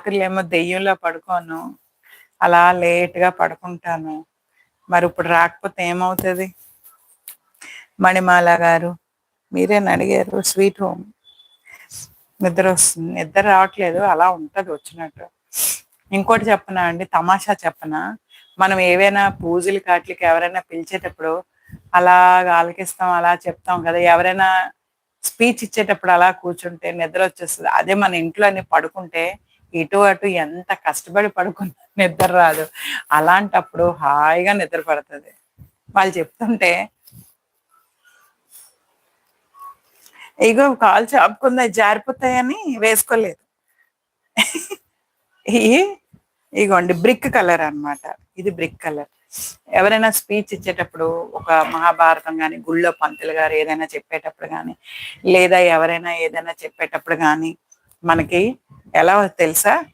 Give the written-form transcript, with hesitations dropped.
రాత్రులేమో దెయ్యంలా పడుకోను. అలా లేట్‌గా పడుకుంటాను. మరిప్పుడు రాకపోతే ఏమవుతది? మణిమాల గారు, మీరేనడిగారు స్వీట్ హోమ్. నిద్రొస్తుంది. నిద్ర రావట్లేదు. అలా ఉంటది వచ్చినట్టు. ఇంకోటి చెప్పనా అండి? తమాషా చెప్పనా? మనం ఏవైనా పూజలకి ఆట్లికి ఎవరైనా పిలిచేటప్పుడు అలాగా ఆలకిస్తాం, అలా చెప్తాం కదా! ఎవరైనా స్పీచ్ ఇచ్చేటప్పుడు అలా కూర్చుంటే నిద్రొచ్చేస్తది. అదే మన ఇంట్లోని పడుకుంటే ఇటు, అటు ఎంత కష్టపడి పడుకున్నా నిద్ర రాదు. అలాంటప్పుడు హాయిగా నిద్ర పడతది. వాళ్ళు చెప్తుంటే ఇగో కాలు చాపుకుంది జారిపోతాయని వేసుకోలేదు. ఇయి ఇగోండి బ్రిక్ కలర్ అన్నమాట. ఇది బ్రిక్ కలర్. ఎవరైనా స్పీచ్ ఇచ్చేటప్పుడు ఒక మహాభారతం గాని, గుళ్ళో పంతులు గారు ఏదైనా చెప్పేటప్పుడు గాని, లేదా ఎవరైనా ఏదైనా చెప్పేటప్పుడు గాని, మనకి ఎలా తెలుసా?